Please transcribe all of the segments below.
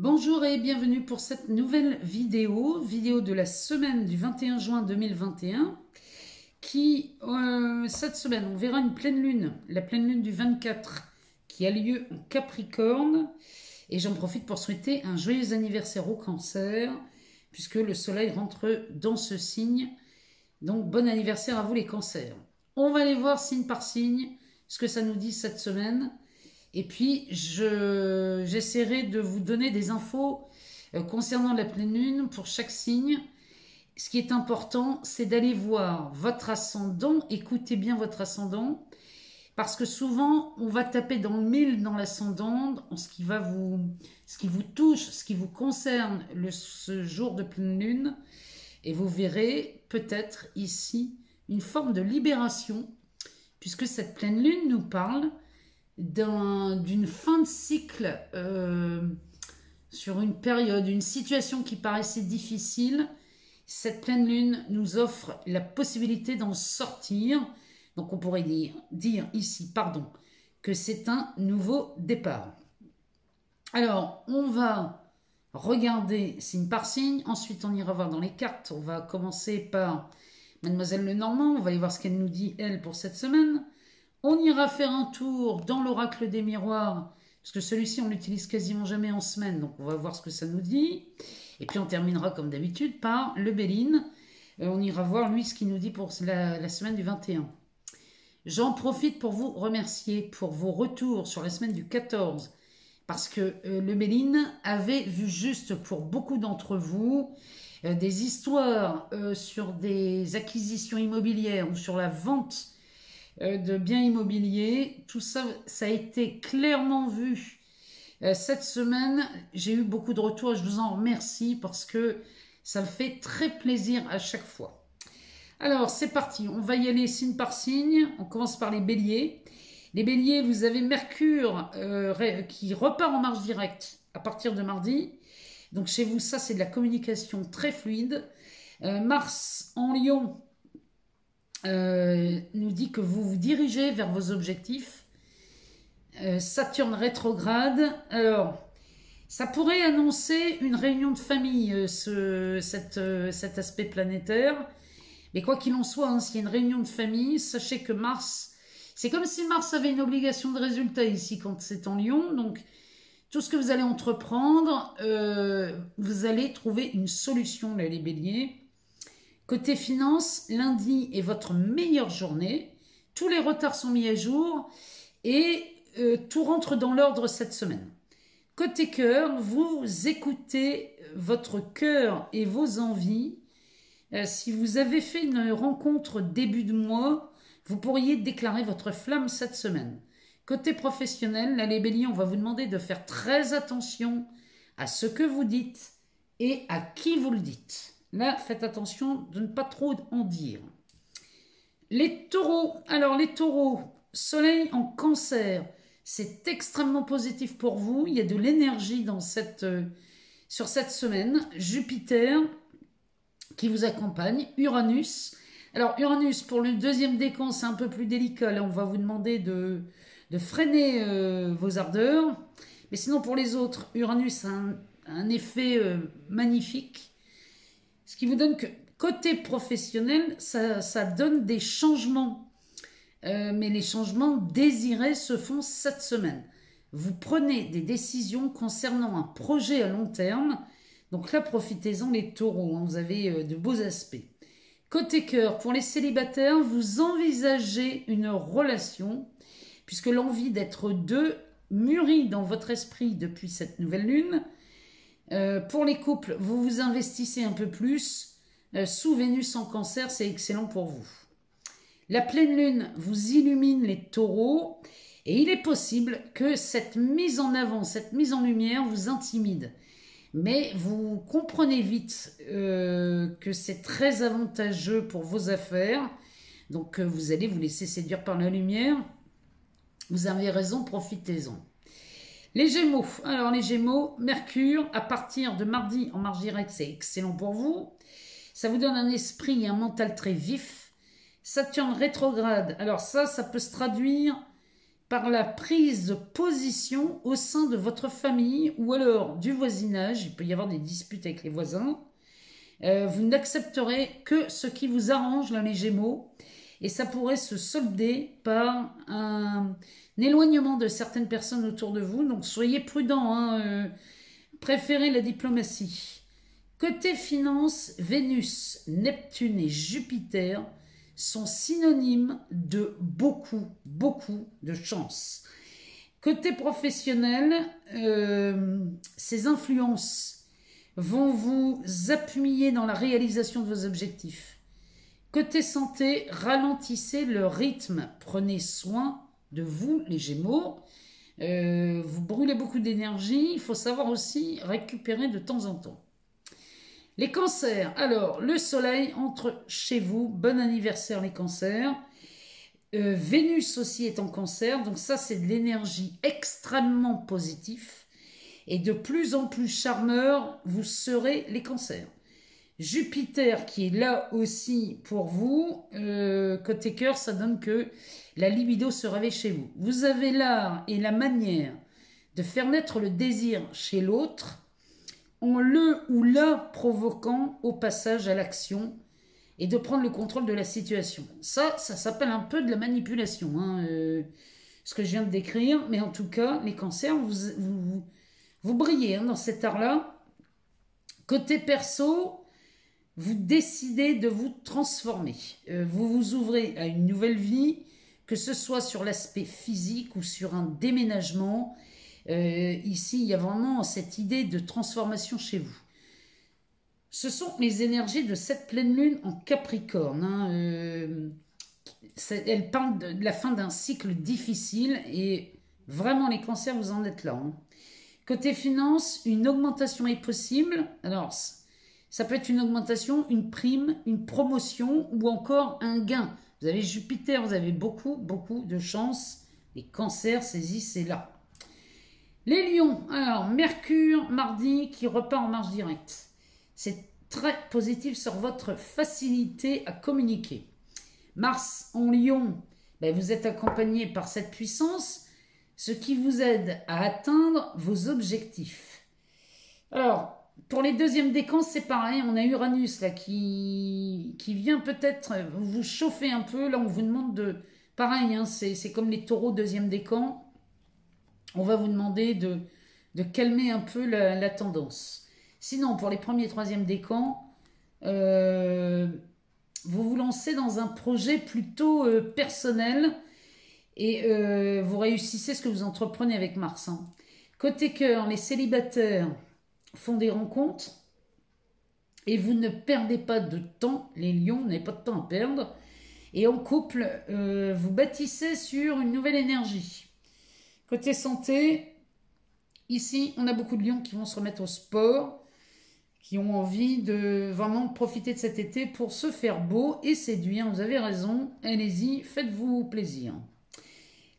Bonjour et bienvenue pour cette nouvelle vidéo de la semaine du 21 juin 2021 cette semaine, on verra une pleine lune, la pleine lune du 24 qui a lieu en Capricorne et j'en profite pour souhaiter un joyeux anniversaire au Cancer puisque le soleil rentre dans ce signe, donc bon anniversaire à vous les Cancers. On va aller voir signe par signe ce que ça nous dit cette semaine. Et puis, j'essaierai de vous donner des infos concernant la pleine lune pour chaque signe. Ce qui est important, c'est d'aller voir votre ascendant. Écoutez bien votre ascendant. Parce que souvent, on va taper dans le mille dans l'ascendant, en ce qui vous touche, ce qui vous concerne ce jour de pleine lune. Et vous verrez peut-être ici une forme de libération, puisque cette pleine lune nous parle d'une fin de cycle sur une période, une situation qui paraissait difficile. Cette pleine lune nous offre la possibilité d'en sortir. Donc on pourrait dire ici, que c'est un nouveau départ. Alors, on va regarder signe par signe. Ensuite, on ira voir dans les cartes. On va commencer par Mademoiselle Lenormand. On va aller voir ce qu'elle nous dit, elle, pour cette semaine. On ira faire un tour dans l'oracle des miroirs, parce que celui-ci, on l'utilise quasiment jamais en semaine, donc on va voir ce que ça nous dit. Et puis on terminera, comme d'habitude, par le Béline. On ira voir, lui, ce qu'il nous dit pour la semaine du 21. J'en profite pour vous remercier pour vos retours sur la semaine du 14, parce que le Béline avait vu juste pour beaucoup d'entre vous des histoires sur des acquisitions immobilières ou sur la vente de biens immobiliers. Tout ça, ça a été clairement vu cette semaine. J'ai eu beaucoup de retours et je vous en remercie parce que ça me fait très plaisir à chaque fois. Alors, c'est parti. On va y aller signe par signe. On commence par les béliers. Les béliers, vous avez Mercure qui repart en marche directe à partir de mardi. Donc, chez vous, ça, c'est de la communication très fluide. Mars en Lion nous dit que vous vous dirigez vers vos objectifs. Saturne rétrograde. Alors, ça pourrait annoncer une réunion de famille, cet aspect planétaire. Mais quoi qu'il en soit, hein, s'il y a une réunion de famille, sachez que Mars, c'est comme si Mars avait une obligation de résultat ici quand c'est en Lion. Donc, tout ce que vous allez entreprendre, vous allez trouver une solution, là, les béliers. Côté finance, lundi est votre meilleure journée. Tous les retards sont mis à jour et tout rentre dans l'ordre cette semaine. Côté cœur, vous écoutez votre cœur et vos envies. Si vous avez fait une rencontre début de mois, vous pourriez déclarer votre flamme cette semaine. Côté professionnel, là, les béliers, on va vous demander de faire très attention à ce que vous dites et à qui vous le dites. Là, faites attention de ne pas trop en dire. Les taureaux. Alors, les taureaux, soleil en cancer, c'est extrêmement positif pour vous. Il y a de l'énergie sur cette semaine. Jupiter qui vous accompagne. Uranus. Alors, Uranus, pour le deuxième décan, c'est un peu plus délicat. Là, on va vous demander de freiner vos ardeurs. Mais sinon, pour les autres, Uranus a un effet magnifique. Ce qui vous donne que côté professionnel, ça donne des changements. Mais les changements désirés se font cette semaine. Vous prenez des décisions concernant un projet à long terme. Donc là, profitez-en les taureaux. Hein, vous avez de beaux aspects. Côté cœur, pour les célibataires, vous envisagez une relation, puisque l'envie d'être deux mûrit dans votre esprit depuis cette nouvelle lune. Pour les couples, vous vous investissez un peu plus. Sous Vénus en cancer, c'est excellent pour vous. La pleine lune vous illumine les taureaux et il est possible que cette mise en avant, cette mise en lumière vous intimide. Mais vous comprenez vite que c'est très avantageux pour vos affaires. Donc vous allez vous laisser séduire par la lumière. Vous avez raison, profitez-en. Les Gémeaux. Alors les Gémeaux, Mercure, à partir de mardi en marche directe, c'est excellent pour vous. Ça vous donne un esprit et un mental très vif. Saturne rétrograde. Alors ça peut se traduire par la prise de position au sein de votre famille ou alors du voisinage. Il peut y avoir des disputes avec les voisins. Vous n'accepterez que ce qui vous arrange, là, les Gémeaux. Et ça pourrait se solder par un éloignement de certaines personnes autour de vous. Donc soyez prudents, hein, préférez la diplomatie. Côté finance, Vénus, Neptune et Jupiter sont synonymes de beaucoup, beaucoup de chance. Côté professionnel, ces influences vont vous appuyer dans la réalisation de vos objectifs. Côté santé, ralentissez le rythme. Prenez soin de vous, les Gémeaux. Vous brûlez beaucoup d'énergie. Il faut savoir aussi récupérer de temps en temps. Les cancers. Alors, le soleil entre chez vous. Bon anniversaire, les cancers. Vénus aussi est en cancer. Donc ça, c'est de l'énergie extrêmement positive. Et de plus en plus charmeur, vous serez les cancers. Jupiter qui est là aussi pour vous, côté cœur, ça donne que la libido se réveille chez vous. Vous avez l'art et la manière de faire naître le désir chez l'autre en le ou la provoquant au passage à l'action et de prendre le contrôle de la situation. Ça s'appelle un peu de la manipulation, hein, ce que je viens de décrire, mais en tout cas, les cancers, vous brillez hein, dans cet art-là. Côté perso, vous décidez de vous transformer. Vous vous ouvrez à une nouvelle vie, que ce soit sur l'aspect physique ou sur un déménagement. Ici, il y a vraiment cette idée de transformation chez vous. Ce sont les énergies de cette pleine lune en Capricorne. Hein. Elle parle de la fin d'un cycle difficile et vraiment les cancers, vous en êtes là. Hein. Côté finance, une augmentation est possible. Alors, ça peut être une augmentation, une prime, une promotion ou encore un gain. Vous avez Jupiter, vous avez beaucoup, beaucoup de chance. Les cancers, saisissez-la. Les lions, alors Mercure, mardi, qui repart en marche directe. C'est très positif sur votre facilité à communiquer. Mars en lion, ben vous êtes accompagné par cette puissance, ce qui vous aide à atteindre vos objectifs. Alors, pour les deuxièmes décans, c'est pareil. On a Uranus là qui vient peut-être vous chauffer un peu. Là, on vous demande de... Pareil, hein, c'est comme les taureaux deuxième décan. On va vous demander de calmer un peu la tendance. Sinon, pour les premiers et troisième décans, vous vous lancez dans un projet plutôt personnel et vous réussissez ce que vous entreprenez avec Mars. Hein. Côté cœur, les célibataires font des rencontres et vous ne perdez pas de temps, les lions, vous n'avez pas de temps à perdre. Et en couple, vous bâtissez sur une nouvelle énergie. Côté santé, ici, on a beaucoup de lions qui vont se remettre au sport, qui ont envie de vraiment profiter de cet été pour se faire beau et séduire. Vous avez raison, allez-y, faites-vous plaisir.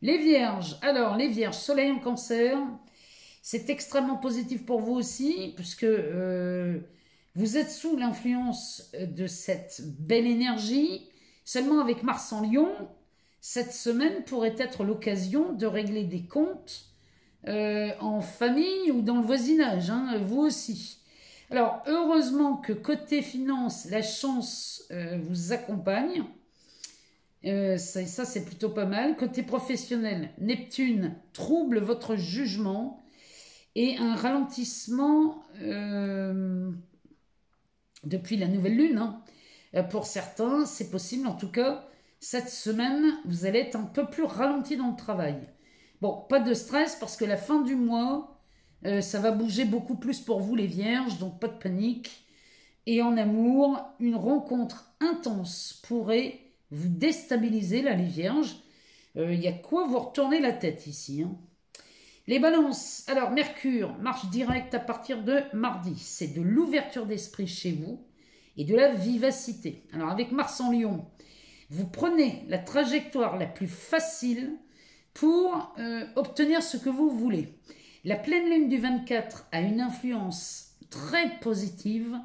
Les vierges, alors les vierges, soleil en cancer, c'est extrêmement positif pour vous aussi, puisque vous êtes sous l'influence de cette belle énergie. Seulement avec Mars en lion, cette semaine pourrait être l'occasion de régler des comptes en famille ou dans le voisinage, hein, vous aussi. Alors, heureusement que côté finance, la chance vous accompagne. Ça c'est plutôt pas mal. Côté professionnel, Neptune trouble votre jugement et un ralentissement depuis la nouvelle lune. Hein. Pour certains, c'est possible. En tout cas, cette semaine, vous allez être un peu plus ralenti dans le travail. Bon, pas de stress parce que la fin du mois, ça va bouger beaucoup plus pour vous les vierges, donc pas de panique. Et en amour, une rencontre intense pourrait vous déstabiliser, là, les vierges. Il y a de quoi vous retourner la tête ici. Hein. Les balances. Alors, Mercure marche direct à partir de mardi. C'est de l'ouverture d'esprit chez vous et de la vivacité. Alors, avec Mars en lion, vous prenez la trajectoire la plus facile pour obtenir ce que vous voulez. La pleine lune du 24 a une influence très positive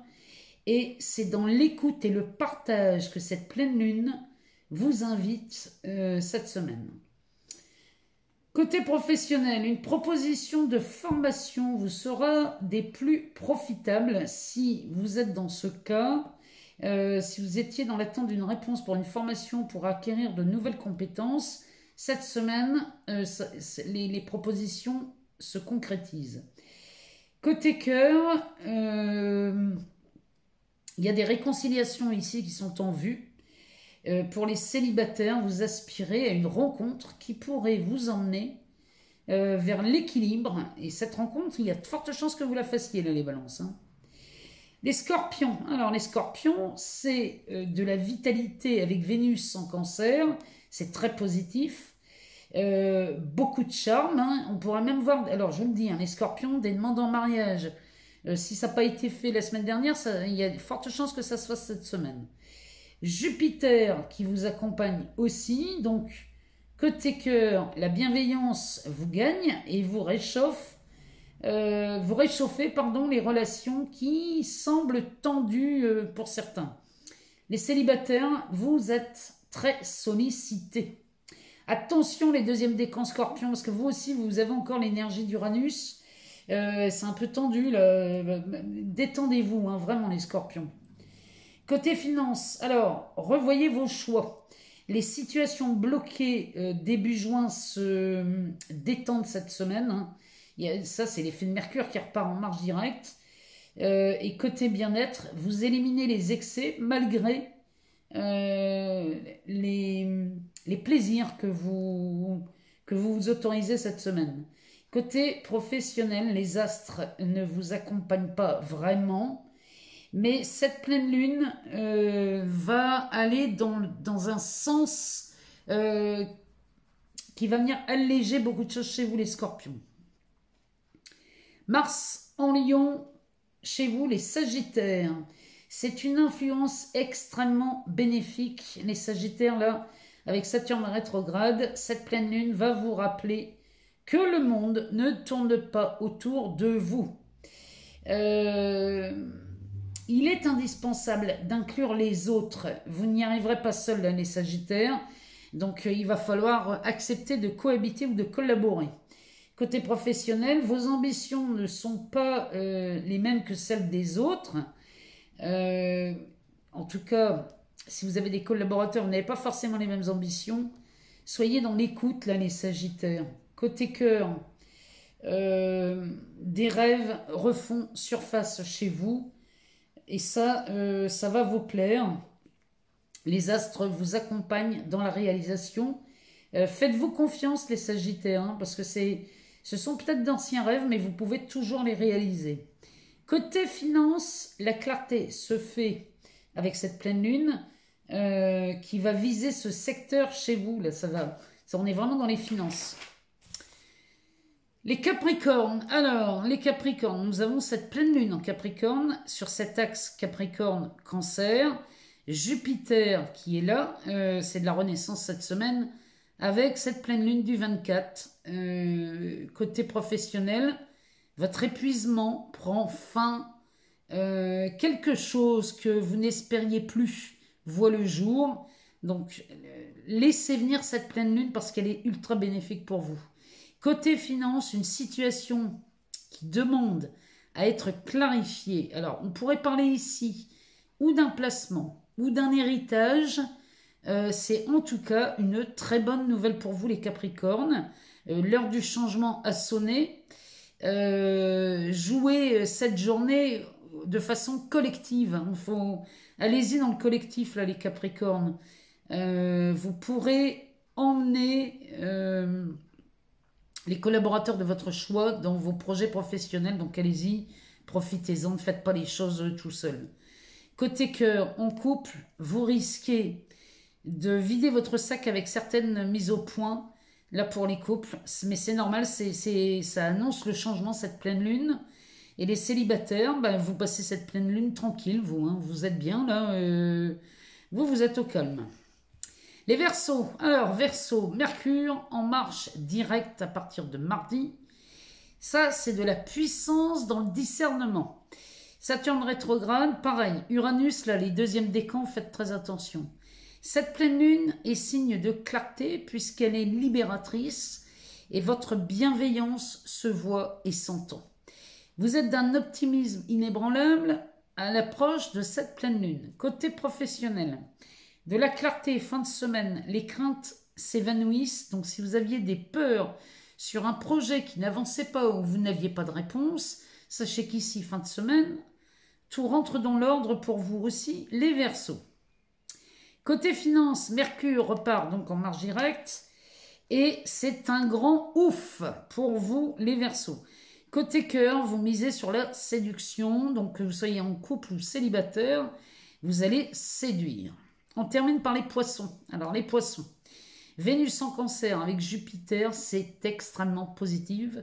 et c'est dans l'écoute et le partage que cette pleine lune vous invite cette semaine. Côté professionnel, une proposition de formation vous sera des plus profitables si vous êtes dans ce cas. Si vous étiez dans l'attente d'une réponse pour une formation pour acquérir de nouvelles compétences, cette semaine, les propositions se concrétisent. Côté cœur, il y a des réconciliations ici qui sont en vue. Pour les célibataires, vous aspirez à une rencontre qui pourrait vous emmener vers l'équilibre. Et cette rencontre, il y a de fortes chances que vous la fassiez, là, les balances. Hein. Les scorpions. Alors, les scorpions, c'est de la vitalité avec Vénus en cancer. C'est très positif. Beaucoup de charme. Hein. On pourrait même voir, alors je vous le dis, hein, les scorpions, des demandes en mariage. Si ça n'a pas été fait la semaine dernière, il y a de fortes chances que ça se fasse cette semaine. Jupiter qui vous accompagne aussi, donc côté cœur, la bienveillance vous gagne et vous réchauffe, vous réchauffez les relations qui semblent tendues pour certains. Les célibataires, vous êtes très sollicités. Attention les deuxièmes décans scorpions, parce que vous aussi vous avez encore l'énergie d'Uranus, c'est un peu tendu, là. Détendez-vous, hein, vraiment les scorpions. Côté finance, alors, revoyez vos choix. Les situations bloquées début juin se détendent cette semaine. Hein. Ça, c'est l'effet de Mercure qui repart en marche directe. Et côté bien-être, vous éliminez les excès malgré les plaisirs que vous vous autorisez cette semaine. Côté professionnel, les astres ne vous accompagnent pas vraiment. Mais cette pleine lune va aller dans un sens qui va venir alléger beaucoup de choses chez vous, les scorpions. Mars en Lion, chez vous, les sagittaires. C'est une influence extrêmement bénéfique. Les sagittaires, là, avec Saturne rétrograde, cette pleine lune va vous rappeler que le monde ne tourne pas autour de vous. Il est indispensable d'inclure les autres. Vous n'y arriverez pas seul, là, les sagittaires. Donc, il va falloir accepter de cohabiter ou de collaborer. Côté professionnel, vos ambitions ne sont pas les mêmes que celles des autres. En tout cas, si vous avez des collaborateurs, vous n'avez pas forcément les mêmes ambitions. Soyez dans l'écoute, là, les sagittaires. Côté cœur, des rêves refont surface chez vous. Et ça va vous plaire. Les astres vous accompagnent dans la réalisation. Faites-vous confiance, les sagittaires, hein, parce que ce sont peut-être d'anciens rêves, mais vous pouvez toujours les réaliser. Côté finance, la clarté se fait avec cette pleine lune qui va viser ce secteur chez vous. Là, on est vraiment dans les finances. Les Capricornes. Alors, les Capricornes, nous avons cette pleine lune en Capricorne, sur cet axe Capricorne-Cancer. Jupiter qui est là, c'est de la renaissance cette semaine, avec cette pleine lune du 24. Côté professionnel, votre épuisement prend fin. Quelque chose que vous n'espériez plus voit le jour. Donc, laissez venir cette pleine lune parce qu'elle est ultra bénéfique pour vous. Côté finance, une situation qui demande à être clarifiée. Alors, on pourrait parler ici ou d'un placement ou d'un héritage. C'est en tout cas une très bonne nouvelle pour vous, les Capricornes. L'heure du changement a sonné. Jouez cette journée de façon collective. Allez-y dans le collectif, là, les Capricornes. Vous pourrez emmener les collaborateurs de votre choix dans vos projets professionnels. Donc allez-y, profitez-en, ne faites pas les choses tout seul. Côté cœur, en couple, vous risquez de vider votre sac avec certaines mises au point, là pour les couples. Mais c'est normal, ça annonce le changement, cette pleine lune. Et les célibataires, vous passez cette pleine lune tranquille, vous. Hein, vous êtes bien, là. Vous êtes au calme. Les Verseaux. Alors, Verseaux, Mercure en marche directe à partir de mardi. Ça, c'est de la puissance dans le discernement. Saturne rétrograde, pareil. Uranus, là, les deuxièmes décans, faites très attention. Cette pleine lune est signe de clarté puisqu'elle est libératrice et votre bienveillance se voit et s'entend. Vous êtes d'un optimisme inébranlable à l'approche de cette pleine lune. Côté professionnel, de la clarté fin de semaine, les craintes s'évanouissent. Donc si vous aviez des peurs sur un projet qui n'avançait pas ou vous n'aviez pas de réponse, sachez qu'ici, fin de semaine, tout rentre dans l'ordre pour vous aussi, les Verseaux. Côté finance, Mercure repart donc en marche directe et c'est un grand ouf pour vous, les Verseaux. Côté cœur, vous misez sur la séduction, donc que vous soyez en couple ou célibataire, vous allez séduire. On termine par les Poissons. Alors les Poissons, Vénus en Cancer avec Jupiter, c'est extrêmement positif.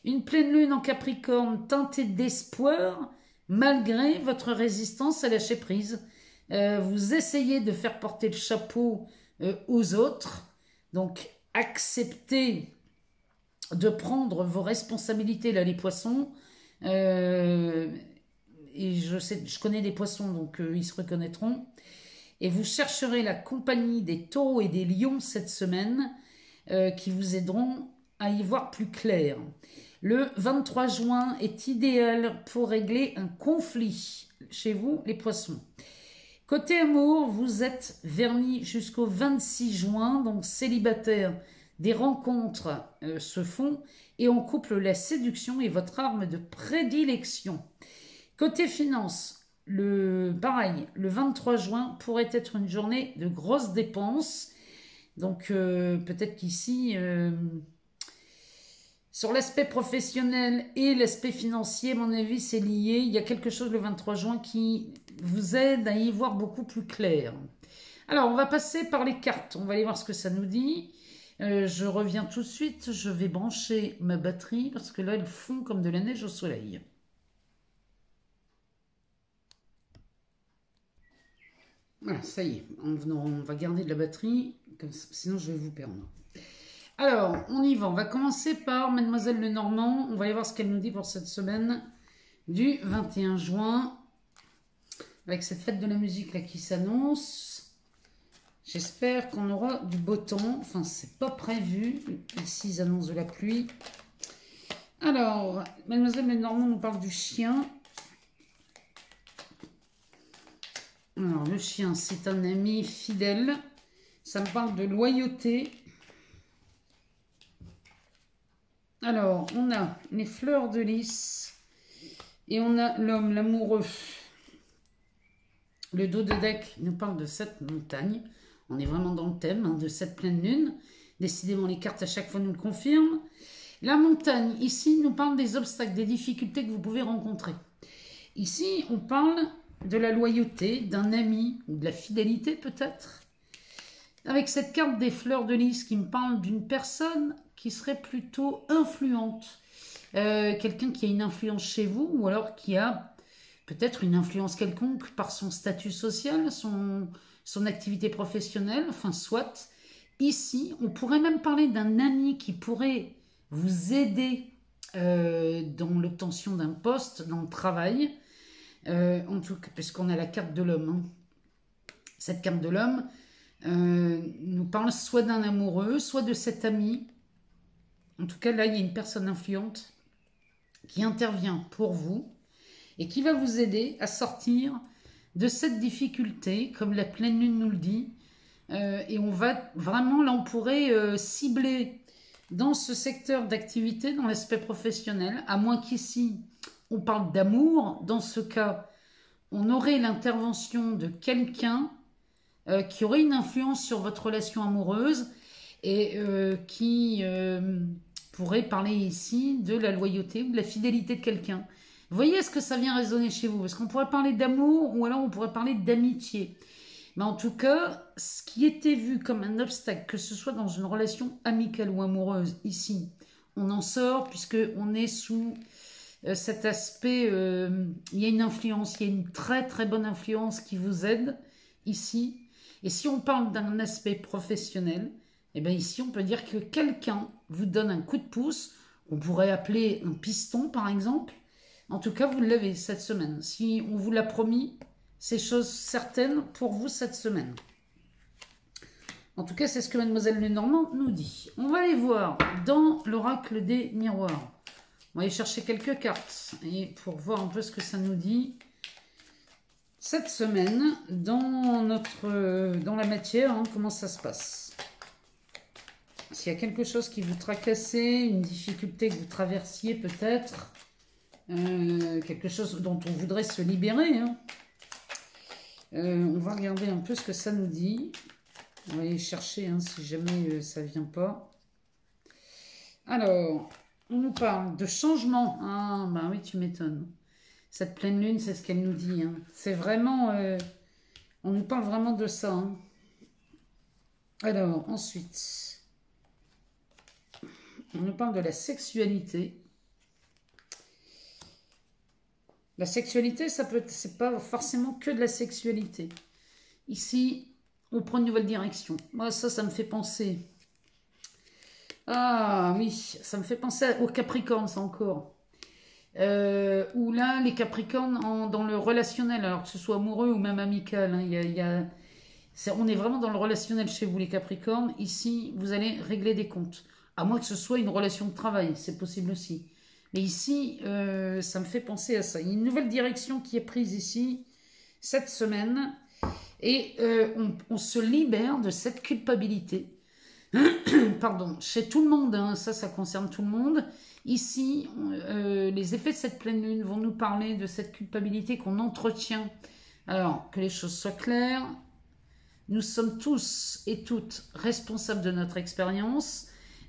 Une pleine lune en Capricorne teintée d'espoir, malgré votre résistance à lâcher prise. Vous essayez de faire porter le chapeau aux autres, donc acceptez de prendre vos responsabilités, là, les Poissons. Et je connais des Poissons, donc ils se reconnaîtront. Et vous chercherez la compagnie des Taureaux et des Lions cette semaine qui vous aideront à y voir plus clair. Le 23 juin est idéal pour régler un conflit chez vous, les Poissons. Côté amour, vous êtes vernis jusqu'au 26 juin, donc célibataire, des rencontres se font et en couple, la séduction est votre arme de prédilection. Côté finance, pareil, le 23 juin pourrait être une journée de grosses dépenses. Donc peut-être qu'ici, sur l'aspect professionnel et l'aspect financier, à mon avis, c'est lié. Il y a quelque chose le 23 juin qui vous aide à y voir beaucoup plus clair. Alors, on va passer par les cartes. On va aller voir ce que ça nous dit. Je reviens tout de suite. Je vais brancher ma batterie parce que là, elle fond comme de la neige au soleil. Voilà, ça y est. On va garder de la batterie, sinon je vais vous perdre. Alors, on y va. On va commencer par Mademoiselle Lenormand. On va aller voir ce qu'elle nous dit pour cette semaine du 21 juin. Avec cette fête de la musique là qui s'annonce. J'espère qu'on aura du beau temps. Enfin, c'est pas prévu. Ici, ils annoncent de la pluie. Alors, Mademoiselle Lenormand nous parle du chien. Alors, le chien, c'est un ami fidèle. Ça me parle de loyauté. Alors, on a les fleurs de lys. Et on a l'homme, l'amoureux. Le dos de deck nous parle de cette montagne. On est vraiment dans le thème de cette pleine lune. Décidément, les cartes à chaque fois nous le confirment. La montagne, ici, nous parle des obstacles, des difficultés que vous pouvez rencontrer. Ici, on parle de la loyauté, d'un ami, ou de la fidélité peut-être. Avec cette carte des fleurs de lys qui me parle d'une personne qui serait plutôt influente. Quelqu'un qui a une influence chez vous, ou alors qui a peut-être une influence quelconque par son statut social, son activité professionnelle, enfin soit. Ici, on pourrait même parler d'un ami qui pourrait vous aider dans l'obtention d'un poste, dans le travail. En tout cas, puisqu'on a la carte de l'homme. Cette carte de l'homme nous parle soit d'un amoureux, soit de cet ami. En tout cas, là, il y a une personne influente qui intervient pour vous et qui va vous aider à sortir de cette difficulté, comme la pleine lune nous le dit. Et on va vraiment, là, on pourrait cibler dans ce secteur d'activité, dans l'aspect professionnel, à moins qu'ici, on parle d'amour. Dans ce cas, on aurait l'intervention de quelqu'un qui aurait une influence sur votre relation amoureuse et qui pourrait parler ici de la loyauté ou de la fidélité de quelqu'un. Vous voyez, est-ce que ça vient résonner chez vous? Est-ce qu'on pourrait parler d'amour ou alors on pourrait parler d'amitié? Mais en tout cas, ce qui était vu comme un obstacle, que ce soit dans une relation amicale ou amoureuse, ici, on en sort puisqu'on est sous cet aspect, il y a une influence, il y a une très très bonne influence qui vous aide ici. Et si on parle d'un aspect professionnel, eh bien ici on peut dire que quelqu'un vous donne un coup de pouce, on pourrait appeler un piston par exemple. En tout cas, vous l'avez cette semaine. Si on vous l'a promis, c'est chose certaine pour vous cette semaine. En tout cas, c'est ce que Mademoiselle Lenormand nous dit. On va aller voir dans l'oracle des miroirs. On va aller chercher quelques cartes et pour voir un peu ce que ça nous dit. Cette semaine, dans la matière, hein, comment ça se passe? S'il y a quelque chose qui vous tracassait, une difficulté que vous traversiez peut-être, quelque chose dont on voudrait se libérer, hein. On va regarder un peu ce que ça nous dit. On va aller chercher hein, si jamais ça ne vient pas. Alors, on nous parle de changement. Ah, bah oui, tu m'étonnes. Cette pleine lune, c'est ce qu'elle nous dit. Hein. C'est vraiment... on nous parle vraiment de ça. Hein. Alors, ensuite, on nous parle de la sexualité. La sexualité, c'est pas forcément que de la sexualité. Ici, on prend une nouvelle direction. Moi, ça me fait penser... Ah oui, ça me fait penser aux Capricornes, ça encore. Où là, les Capricornes, dans le relationnel, alors que ce soit amoureux ou même amical, hein, on est vraiment dans le relationnel chez vous, les Capricornes. Ici, vous allez régler des comptes. À moins que ce soit une relation de travail, c'est possible aussi. Mais ici, ça me fait penser à ça. Il y a une nouvelle direction qui est prise ici, cette semaine. Et on se libère de cette culpabilité. Pardon, chez tout le monde, hein, ça concerne tout le monde. Ici, les effets de cette pleine lune vont nous parler de cette culpabilité qu'on entretient. Alors, que les choses soient claires, nous sommes tous et toutes responsables de notre expérience,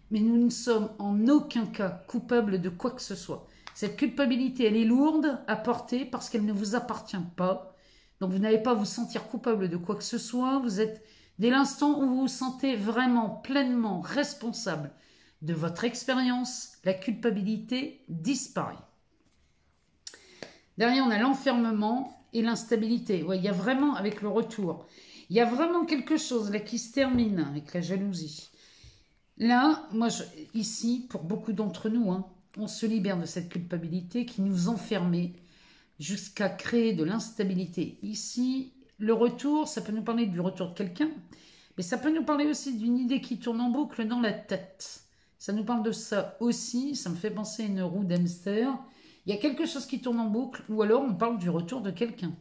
mais nous ne sommes en aucun cas coupables de quoi que ce soit. Cette culpabilité, elle est lourde à porter parce qu'elle ne vous appartient pas. Donc, vous n'allez pas vous sentir coupable de quoi que ce soit. Vous êtes... Dès l'instant où vous vous sentez vraiment pleinement responsable de votre expérience, la culpabilité disparaît. Derrière, on a l'enfermement et l'instabilité. Ouais, il y a vraiment, avec le retour, il y a vraiment quelque chose là qui se termine avec la jalousie. Là, moi, ici, pour beaucoup d'entre nous, hein, on se libère de cette culpabilité qui nous enfermait jusqu'à créer de l'instabilité. Ici, le retour, ça peut nous parler du retour de quelqu'un, mais ça peut nous parler aussi d'une idée qui tourne en boucle dans la tête. Ça nous parle de ça aussi, ça me fait penser à une roue d'hamster. Il y a quelque chose qui tourne en boucle, ou alors on parle du retour de quelqu'un.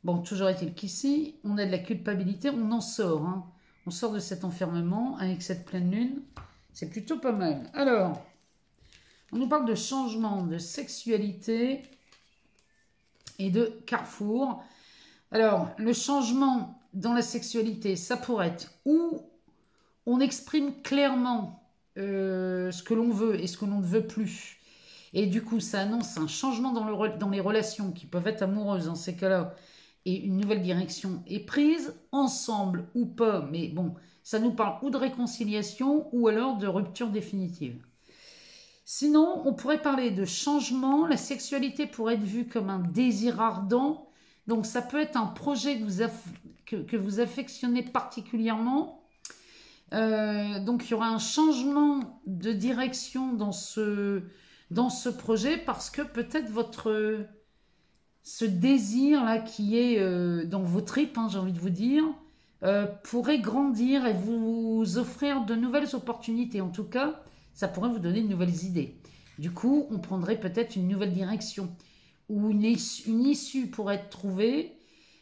Bon, toujours est-il qu'ici, on a de la culpabilité, on en sort. Hein. On sort de cet enfermement avec cette pleine lune. C'est plutôt pas mal. Alors, on nous parle de changement, de sexualité et de carrefour. Alors, le changement dans la sexualité, ça pourrait être où on exprime clairement ce que l'on veut et ce que l'on ne veut plus. Et du coup, ça annonce un changement dans les relations qui peuvent être amoureuses dans ces cas-là. Et une nouvelle direction est prise, ensemble ou pas. Mais bon, ça nous parle ou de réconciliation ou alors de rupture définitive. Sinon, on pourrait parler de changement. La sexualité pourrait être vue comme un désir ardent. Donc, ça peut être un projet que vous affectionnez particulièrement. Donc, il y aura un changement de direction dans ce projet parce que peut-être ce désir-là qui est dans vos tripes, hein, j'ai envie de vous dire, pourrait grandir et vous offrir de nouvelles opportunités. En tout cas, ça pourrait vous donner de nouvelles idées. Du coup, on prendrait peut-être une nouvelle direction ou une issue pourrait être trouvée.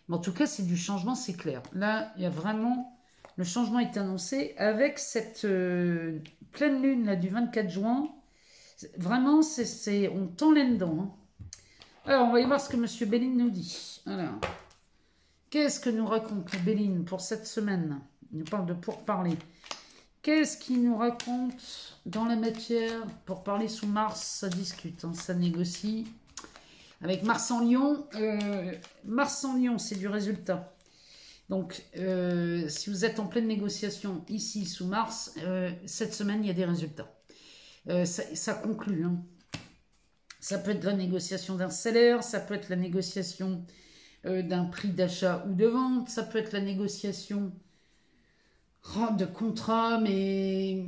Mais en tout cas, c'est du changement, c'est clair. Là, il y a vraiment... Le changement est annoncé avec cette pleine lune là, du 24 juin. Vraiment, on tend les dents. Hein. Alors, on va y voir ce que M. Béline nous dit. Alors, qu'est-ce que nous raconte Béline pour cette semaine? Il nous parle de pourparler. Qu'est-ce qu'il nous raconte dans la matière? Pour parler sous Mars, ça discute, hein, ça négocie. Avec Mars en Lion, Mars en Lion, c'est du résultat. Donc, si vous êtes en pleine négociation ici sous Mars, cette semaine, il y a des résultats. Ça conclut. Hein. Ça peut être la négociation d'un salaire, ça peut être la négociation d'un prix d'achat ou de vente, ça peut être la négociation de contrat, mais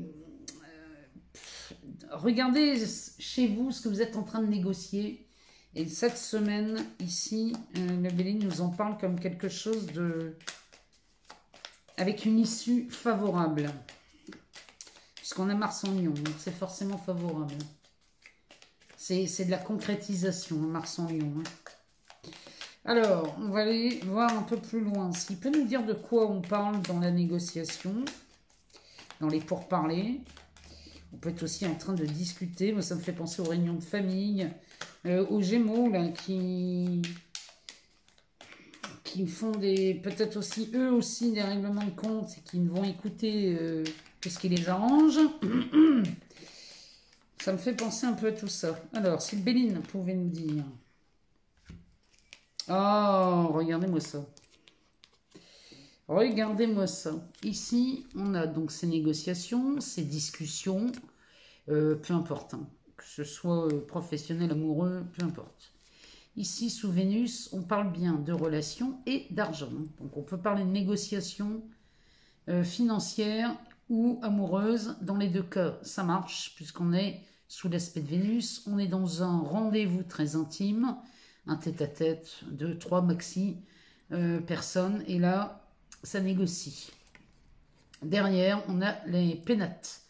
regardez chez vous ce que vous êtes en train de négocier. Et cette semaine, ici, le Béline nous en parle comme quelque chose de avec une issue favorable. Puisqu'on a Mars en Lion, donc c'est forcément favorable. C'est de la concrétisation, Mars en Lion. Hein. Alors, on va aller voir un peu plus loin. S'il peut nous dire de quoi on parle dans la négociation, dans les pourparlers. On peut être aussi en train de discuter. Moi, ça me fait penser aux réunions de famille, aux Gémeaux, là, qui font peut-être aussi, eux aussi, des règlements de compte et qui ne vont écouter que ce qui les arrange. Ça me fait penser un peu à tout ça. Alors, si Béline pouvait nous dire... Oh, regardez-moi ça. Regardez-moi ça. Ici, on a donc ces négociations, ces discussions, peu importe, hein, que ce soit professionnel, amoureux, peu importe. Ici, sous Vénus, on parle bien de relations et d'argent. Donc, on peut parler de négociations financières ou amoureuses. Dans les deux cas, ça marche, puisqu'on est sous l'aspect de Vénus. On est dans un rendez-vous très intime, un tête-à-tête, 2, 3 maxi personnes. Et là, ça négocie. Derrière, on a les pénates.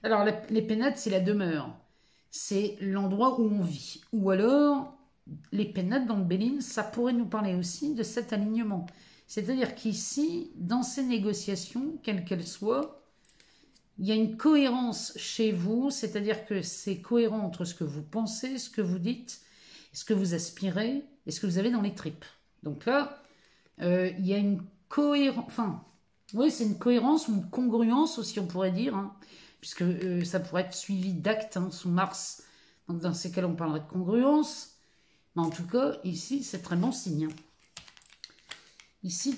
Alors, les pénates, c'est la demeure. C'est l'endroit où on vit. Ou alors, les pénates dans le Béline, ça pourrait nous parler aussi de cet alignement. C'est-à-dire qu'ici, dans ces négociations, quelles qu'elles soient, il y a une cohérence chez vous, c'est-à-dire que c'est cohérent entre ce que vous pensez, ce que vous dites, ce que vous aspirez et ce que vous avez dans les tripes. Donc là, il y a une cohérence, enfin, oui, c'est une cohérence ou une congruence aussi, on pourrait dire, hein, puisque ça pourrait être suivi d'actes hein, sous Mars. Donc dans ces cas-là, on parlerait de congruence. Mais en tout cas, ici, c'est très bon signe. Ici,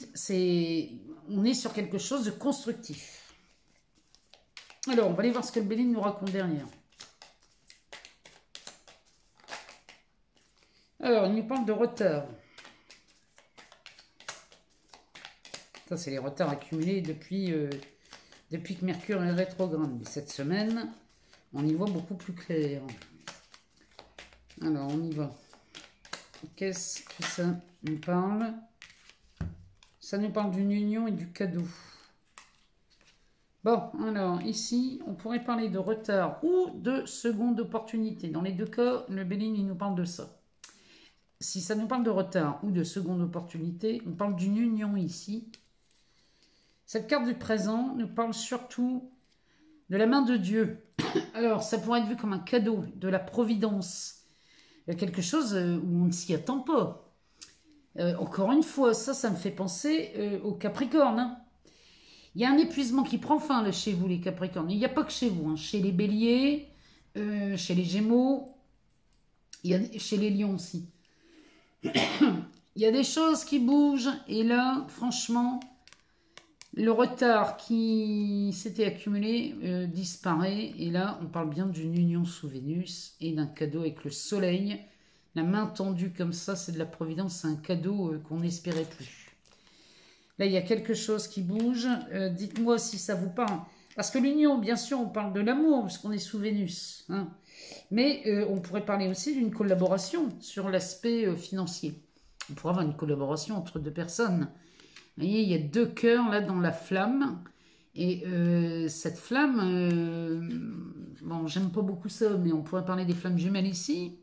on est sur quelque chose de constructif. Alors, on va aller voir ce que le Béline nous raconte derrière. Alors, il nous parle de retard. Ça, c'est les retards accumulés depuis que Mercure est rétrograde. Mais cette semaine, on y voit beaucoup plus clair. Alors, on y va. Qu'est-ce que ça nous parle? Ça nous parle d'une union et du cadeau. Bon, alors, ici, on pourrait parler de retard ou de seconde opportunité. Dans les deux cas, le Béline, il nous parle de ça. Si ça nous parle de retard ou de seconde opportunité, on parle d'une union ici. Cette carte du présent nous parle surtout de la main de Dieu. Alors, ça pourrait être vu comme un cadeau de la providence. Quelque chose où on ne s'y attend pas. Encore une fois, ça me fait penser au Capricorne. Hein. Il y a un épuisement qui prend fin là, chez vous, les Capricornes. Il n'y a pas que chez vous. Hein. Chez les Béliers, chez les Gémeaux, chez les Lions aussi. Il y a des choses qui bougent. Et là, franchement, le retard qui s'était accumulé disparaît. Et là, on parle bien d'une union sous Vénus et d'un cadeau avec le soleil. La main tendue comme ça, c'est de la providence. C'est un cadeau qu'on n'espérait plus. Là, il y a quelque chose qui bouge. Dites-moi si ça vous parle. Parce que l'union, bien sûr, on parle de l'amour, parce qu'on est sous Vénus. Hein. Mais on pourrait parler aussi d'une collaboration sur l'aspect financier. On pourrait avoir une collaboration entre deux personnes. Vous voyez, il y a deux cœurs là dans la flamme. Et cette flamme, bon, j'aime pas beaucoup ça, mais on pourrait parler des flammes jumelles ici.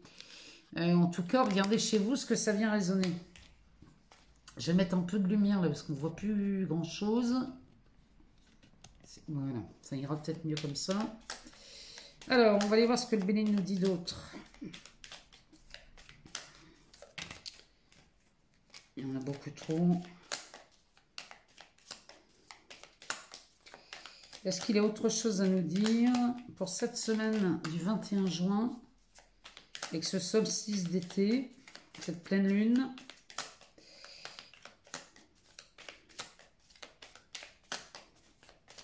En tout cas, regardez chez vous ce que ça vient résonner. Je vais mettre un peu de lumière là parce qu'on ne voit plus grand chose. Voilà, ça ira peut-être mieux comme ça. Alors, on va aller voir ce que le Béline nous dit d'autre. Il y en a beaucoup trop. Est-ce qu'il y a autre chose à nous dire pour cette semaine du 21 juin avec ce solstice d'été, cette pleine lune?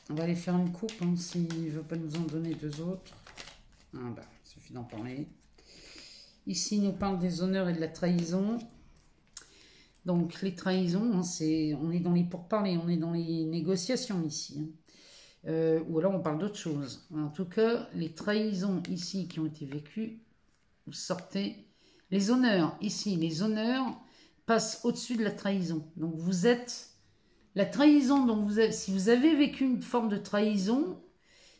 On va aller faire une coupe hein, s'il ne veut pas nous en donner deux autres. Ah bah, il suffit d'en parler. Ici, il nous parle des honneurs et de la trahison. Donc, les trahisons, hein, on est dans les pourparlers, on est dans les négociations ici. Hein. Ou alors, on parle d'autre chose. En tout cas, les trahisons ici qui ont été vécues, vous sortez. Les honneurs, ici, les honneurs passent au-dessus de la trahison. Donc, vous êtes La trahison, donc si vous avez vécu une forme de trahison,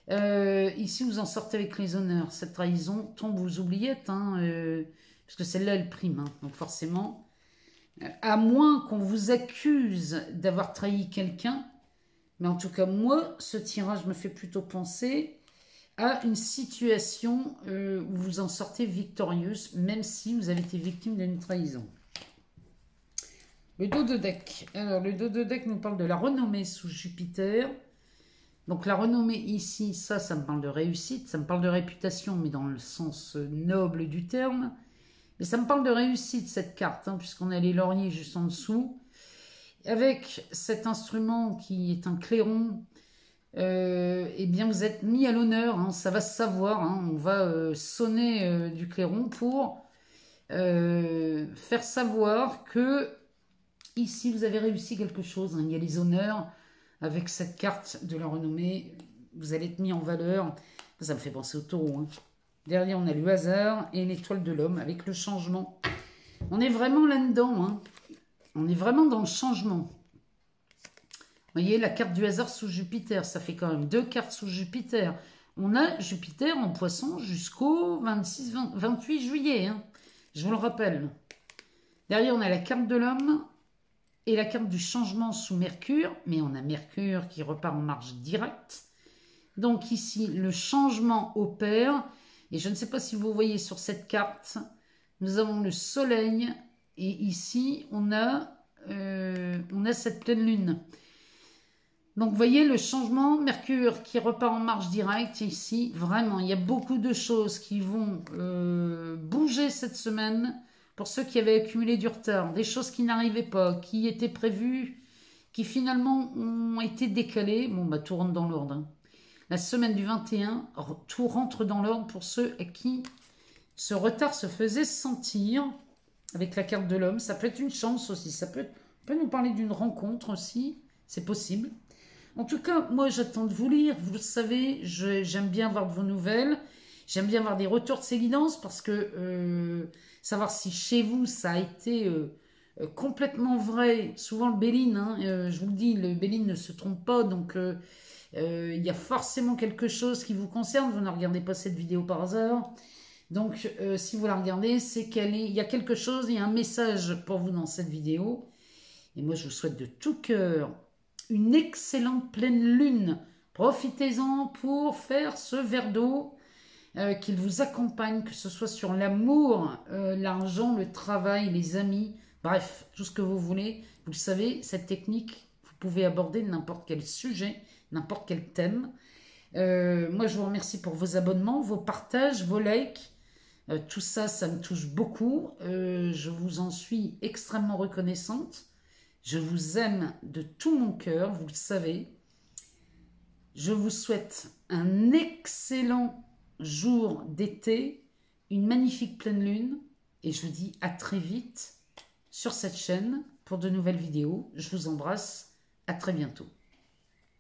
ici vous en sortez avec les honneurs. Cette trahison tombe aux oubliettes, hein, parce que celle-là elle prime. Hein, donc forcément, à moins qu'on vous accuse d'avoir trahi quelqu'un, mais en tout cas moi, ce tirage me fait plutôt penser à une situation où vous en sortez victorieuse, même si vous avez été victime d'une trahison. Le dos de deck. Alors, le dos de deck nous parle de la renommée sous Jupiter. Donc, la renommée ici, ça me parle de réussite, ça me parle de réputation, mais dans le sens noble du terme. Mais ça me parle de réussite, cette carte, hein, puisqu'on a les lauriers juste en dessous. Avec cet instrument qui est un clairon, eh bien vous êtes mis à l'honneur, hein, ça va se savoir, hein, on va sonner du clairon pour faire savoir que ici vous avez réussi quelque chose, hein, il y a les honneurs avec cette carte de la renommée, vous allez être mis en valeur, ça me fait penser au taureau, hein. Derrière on a le hasard et l'étoile de l'homme avec le changement, on est vraiment là-dedans, hein. On est vraiment dans le changement. Vous voyez, la carte du hasard sous Jupiter, ça fait quand même 2 cartes sous Jupiter. On a Jupiter en poisson jusqu'au 28 juillet. Hein, je vous le rappelle. Derrière, on a la carte de l'homme et la carte du changement sous Mercure. Mais on a Mercure qui repart en marche directe. Donc ici, le changement opère. Et je ne sais pas si vous voyez sur cette carte, nous avons le soleil. Et ici, on a cette pleine lune. Donc, vous voyez le changement, Mercure qui repart en marche directe ici. Vraiment, il y a beaucoup de choses qui vont bouger cette semaine pour ceux qui avaient accumulé du retard. Des choses qui n'arrivaient pas, qui étaient prévues, qui finalement ont été décalées. Bon, bah, tout rentre dans l'ordre. Hein. La semaine du 21, tout rentre dans l'ordre pour ceux à qui ce retard se faisait sentir. Avec la carte de l'homme, ça peut être une chance aussi, ça peut nous parler d'une rencontre aussi, c'est possible. En tout cas, moi j'attends de vous lire, vous le savez, j'aime bien avoir de vos nouvelles, j'aime bien avoir des retours de ces guidances parce que savoir si chez vous ça a été complètement vrai, souvent le Béline, hein, je vous le dis, le Béline ne se trompe pas, donc il y a forcément quelque chose qui vous concerne, vous ne regardez pas cette vidéo par hasard. Donc, si vous la regardez, c'est il y a quelque chose, il y a un message pour vous dans cette vidéo. Et moi, je vous souhaite de tout cœur une excellente pleine lune. Profitez-en pour faire ce verre d'eau, qu'il vous accompagne, que ce soit sur l'amour, l'argent, le travail, les amis, bref, tout ce que vous voulez. Vous le savez, cette technique, vous pouvez aborder n'importe quel sujet, n'importe quel thème. Moi, je vous remercie pour vos abonnements, vos partages, vos likes. Tout ça, ça me touche beaucoup. Je vous en suis extrêmement reconnaissante. Je vous aime de tout mon cœur, vous le savez. Je vous souhaite un excellent jour d'été, une magnifique pleine lune. Et je vous dis à très vite sur cette chaîne pour de nouvelles vidéos. Je vous embrasse. À très bientôt.